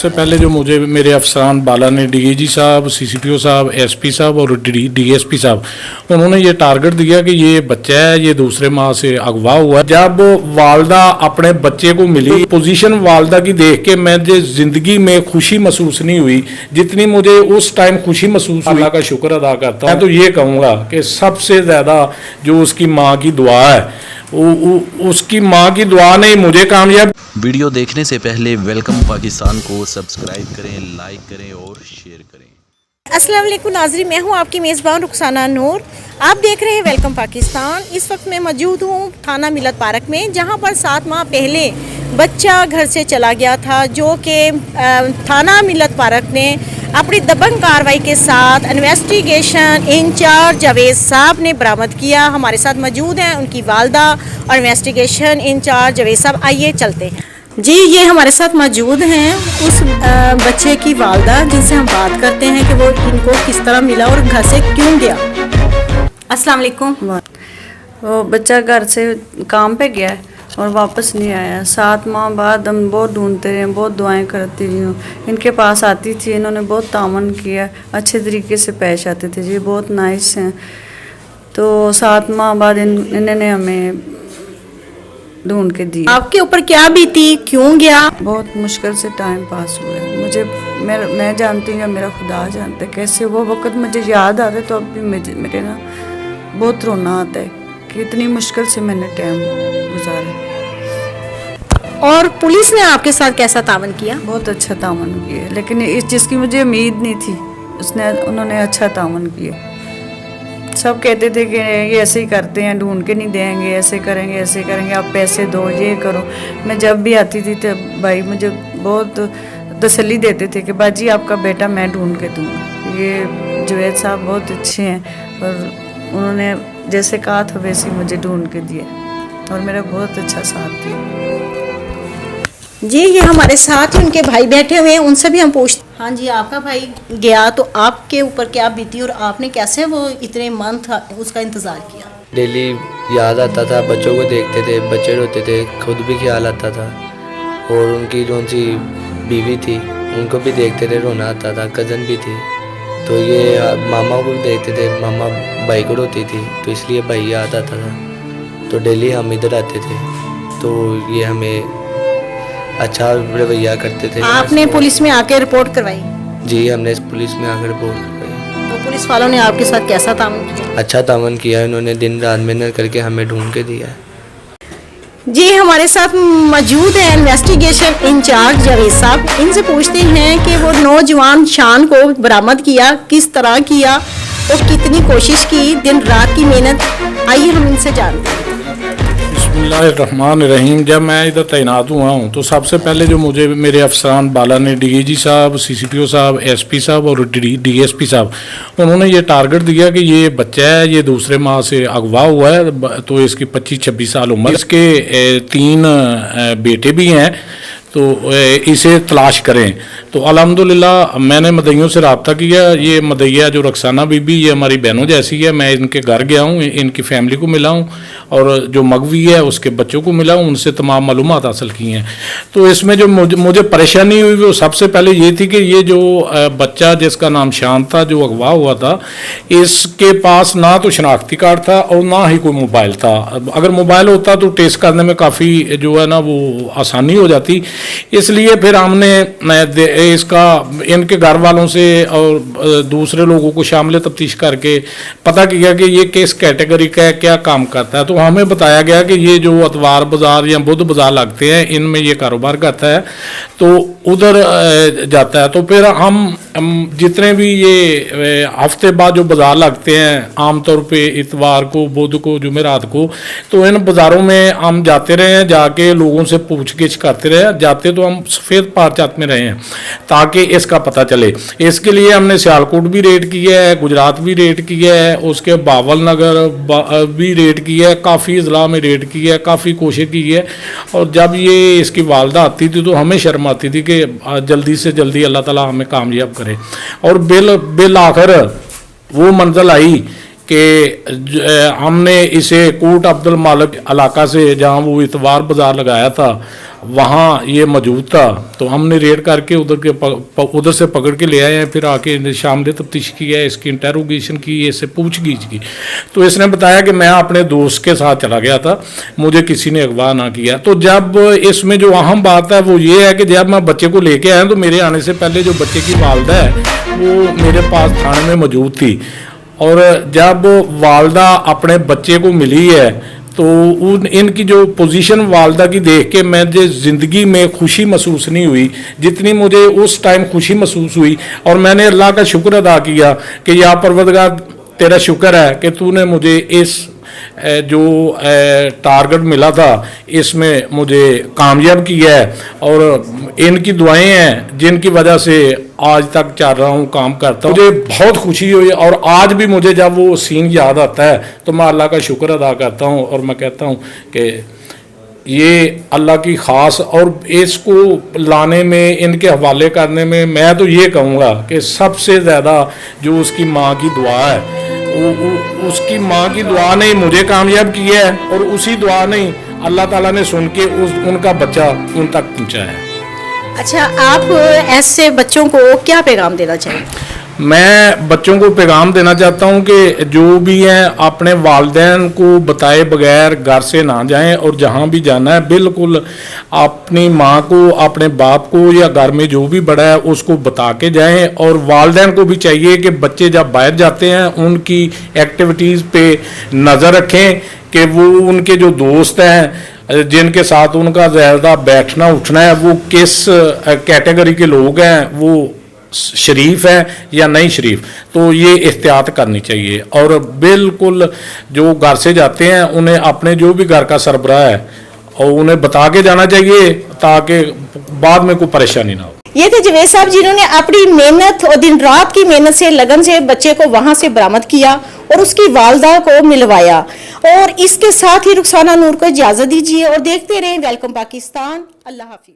सबसे पहले जो मुझे मेरे अफसरान बाला ने डीआईजी साहब, सीसीपीओ साहब, एसपी साहब और डीएसपी साहब, उन्होंने ये टारगेट दिया कि ये बच्चा है, ये दूसरे माह से अगवा हुआ है। जब वालदा अपने बच्चे को मिली, पोजीशन वालदा की देख के मुझे ज़िंदगी में खुशी महसूस नहीं हुई जितनी मुझे उस टाइम खुशी महसूस हुई। अल्लाह का शुक्र अदा करता हूँ। मैं तो ये कहूँगा कि सबसे ज़्यादा जो उसकी माँ की दुआ है, उसकी माँ की दुआ ने मुझे कामयाब। वीडियो देखने से पहले वेलकम पाकिस्तान को सब्सक्राइब करें, लाइक करें और शेयर करें। अस्सलाम वालेकुम नाज़रीन, मैं हूं आपकी मेज़बान रुखसाना नूर। आप देख रहे हैं वेलकम पाकिस्तान। इस वक्त मैं मौजूद हूं थाना मिलत पार्क में, जहां पर 7 माह पहले बच्चा घर से चला गया था, जो कि थाना मिलत पार्क ने अपनी दबंग कार्रवाई के साथ इन्वेस्टिगेशन इंचार्ज जावेद साहब ने बरामद किया। हमारे साथ मौजूद हैं उनकी वालदा और इन्वेस्टिगेशन इंचार्ज जावेद साहब। आइए चलते हैं जी। ये हमारे साथ मौजूद हैं उस बच्चे की वालदा, जिनसे हम बात करते हैं कि वो इनको किस तरह मिला और घर से क्यों गया। अस्सलाम वालेकुम। वो बच्चा घर से काम पे गया और वापस नहीं आया। 7 माह बाद हम बहुत ढूंढते रहे, बहुत दुआएं करती रही हूँ। इनके पास आती थी, इन्होंने बहुत तामन किया, अच्छे तरीके से पेश आते थे जी, बहुत नाइस हैं। तो 7 माह बाद इन्होंने हमें ढूंढ के दी। आपके ऊपर क्या बीती, क्यों गया? बहुत मुश्किल से टाइम पास हुआ है। मुझे मैं जानती हूँ या मेरा खुदा जानता है कैसे वो वक्त मुझे याद आता है, तो अब भी मेरे ना बहुत रोना आता है कि इतनी मुश्किल से मैंने टाइम गुजारा। और पुलिस ने आपके साथ कैसा तावन किया? बहुत अच्छा तावन किया, लेकिन इस चीज़ की मुझे उम्मीद नहीं थी, उन्होंने अच्छा तावन किया। सब कहते थे कि ये ऐसे ही करते हैं, ढूंढ के नहीं देंगे, ऐसे करेंगे, आप पैसे दो, ये करो। मैं जब भी आती थी तो भाई मुझे बहुत तसल्ली देते थे कि बाजी आपका बेटा मैं ढूंढ के दूँगा। ये जावेद साहब बहुत अच्छे हैं और उन्होंने जैसे कहा था वैसे ही मुझे ढूंढ के दिया और मेरा बहुत अच्छा साथ दिया जी। ये हमारे साथ ही उनके भाई बैठे हुए हैं, उनसे भी हम पूछते। हाँ जी, आपका भाई गया तो आपके ऊपर क्या बीती और आपने कैसे वो इतने मंथ उसका इंतज़ार किया? डेली याद आता था, बच्चों को देखते थे, बच्चे रोते थे, खुद भी ख्याल आता था। और उनकी जो सी बीवी थी उनको भी देखते थे, रोना आता था। कज़न भी थी, तो ये मामा को भी देखते थे, मामा भाई को रोती थी, तो इसलिए भाई याद आता था। तो डेली हम इधर आते थे, तो ये हमें अच्छा रवैया करते थे। आपने पुलिस में आके रिपोर्ट करवाई? जी, हमने पुलिस में आकर रिपोर्ट करवाई। तो पुलिस वालों ने आपके साथ कैसा तावन किया? अच्छा तावन किया, इन्होंने दिन रात मेहनत करके हमें ढूंढ के दिया। जी, हमारे साथ मौजूद है इन्वेस्टिगेशन इंचार्ज जावेद साहब। इनसे पूछते हैं कि वो नौजवान शान को बरामद किया, किस तरह किया और कितनी कोशिश की, दिन रात की मेहनत। आइए हम इनसे जानते हैं। बिस्मिल्लाहिर्रहमानिर्रहीम। जब मैं इधर तैनात हुआ हूँ तो सबसे पहले जो मुझे मेरे अफसरान बाला ने डीआईजी साहब, सीसीपीओ साहब, एसपी साहब और डीएसपी साहब, उन्होंने ये टारगेट दिया कि ये बच्चा है, ये दूसरे माह से अगवा हुआ है, तो इसकी 25-26 साल उम्र, इसके 3 बेटे भी हैं, तो इसे तलाश करें। तो अल्हम्दुलिल्लाह मैंने मदइयों से रब्ता किया। ये मदइया जो रक्साना बीबी, ये हमारी बहनों जैसी है। मैं इनके घर गया हूँ, इनकी फैमिली को मिला हूँ और जो मगवी है उसके बच्चों को मिला हूँ, उनसे तमाम मालूमात हासिल की हैं। तो इसमें जो मुझे परेशानी हुई वो सबसे पहले ये थी कि ये जो बच्चा जिसका नाम शान था, जो अगवा हुआ था, इसके पास ना तो शनाख्ती कार्ड था और ना ही कोई मोबाइल था। अगर मोबाइल होता तो टेस्ट करने में काफ़ी जो है ना वो आसानी हो जाती। इसलिए फिर हमने इसका इनके घर वालों से और दूसरे लोगों को शामिल तफ्तीश करके पता किया कि ये किस कैटेगरी का है, क्या काम करता है। तो हमें बताया गया कि ये जो अतवार बाज़ार या बुध बाज़ार लगते हैं, इनमें ये कारोबार करता है, तो उधर जाता है। तो फिर हम जितने भी ये हफ्ते बाद जो बाज़ार लगते हैं, आमतौर पे इतवार को, बुध को, जुमेरात को, तो इन बाज़ारों में हम जाते रहे हैं, जाके लोगों से पूछगिछ करते रहे। जाते तो हम सफ़ेद पारचात में रहे हैं ताकि इसका पता चले। इसके लिए हमने सियालकोट भी रेड किया है, गुजरात भी रेड किया है, उसके बावल नगर भी रेड किया है, काफ़ी ज़िला में रेड किया है, काफ़ी कोशिश की है। और जब ये इसकी वालदा आती थी तो हमें शर्म आती थी कि जल्दी से जल्दी अल्लाह ताला हमें कामयाब करे। और बिल आखिर वो मंजिल आई कि हमने इसे कोट अब्दुल मालिक इलाका से, जहाँ वो इतवार बाज़ार लगाया था, वहाँ ये मौजूद था, तो हमने रेड करके उधर से पकड़ के ले आए हैं। फिर आके शाम तफ्तीश किया, इसकी इंटेरोगेशन की, इससे पूछगिछ की। तो इसने बताया कि मैं अपने दोस्त के साथ चला गया था, मुझे किसी ने अगवा ना किया। तो जब इसमें जो अहम बात है वो ये है कि जब मैं बच्चे को लेके आया तो मेरे आने से पहले जो बच्चे की वालदा है वो मेरे पास थाने में मौजूद थी। और जब वालदा अपने बच्चे को मिली है तो इनकी जो पोजीशन वालदा की देख के मुझे ज़िंदगी में खुशी महसूस नहीं हुई जितनी मुझे उस टाइम खुशी महसूस हुई। और मैंने अल्लाह का शुक्र अदा किया कि या परवरदिगार तेरा शुक्र है कि तूने मुझे इस जो टारगेट मिला था इसमें मुझे कामयाब किया है। और इनकी दुआएं हैं जिनकी वजह से आज तक चल रहा हूँ, काम करता हूँ। मुझे बहुत खुशी हुई और आज भी मुझे जब वो सीन याद आता है तो मैं अल्लाह का शुक्र अदा करता हूँ। और मैं कहता हूँ कि ये अल्लाह की ख़ास, और इसको लाने में, इनके हवाले करने में मैं तो ये कहूँगा कि सबसे ज़्यादा जो उसकी माँ की दुआ है, उसकी माँ की दुआ ने मुझे कामयाब किया है और उसी दुआ ने अल्लाह ताला ने सुन के उनका बच्चा उन तक पहुँचा है। अच्छा, आप ऐसे बच्चों को क्या पैगाम देना चाहेंगे? मैं बच्चों को पैगाम देना चाहता हूं कि जो भी हैं अपने वालिदैन को बताए बगैर घर से ना जाएं, और जहां भी जाना है बिल्कुल अपनी माँ को, अपने बाप को या घर में जो भी बड़ा है उसको बता के जाएं। और वालिदैन को भी चाहिए कि बच्चे जब बाहर जाते हैं उनकी एक्टिविटीज़ पे नज़र रखें कि वो उनके जो दोस्त हैं जिनके साथ उनका ज़्यादा बैठना उठना है वो किस कैटेगरी के लोग हैं, वो शरीफ है या नहीं शरीफ। तो ये एहतियात करनी चाहिए। और बिल्कुल जो घर से जाते हैं उन्हें अपने जो भी घर का सरबराह है और उन्हें बता के जाना चाहिए ताकि बाद में कोई परेशानी ना हो। ये थे जवेद साहब जिन्होंने अपनी मेहनत और दिन रात की मेहनत से, लगन से बच्चे को वहां से बरामद किया और उसकी वालदा को मिलवाया। और इसके साथ ही रुखसाना नूर को इजाजत दीजिए और देखते रहें वेलकम पाकिस्तान। अल्लाह हाफिज।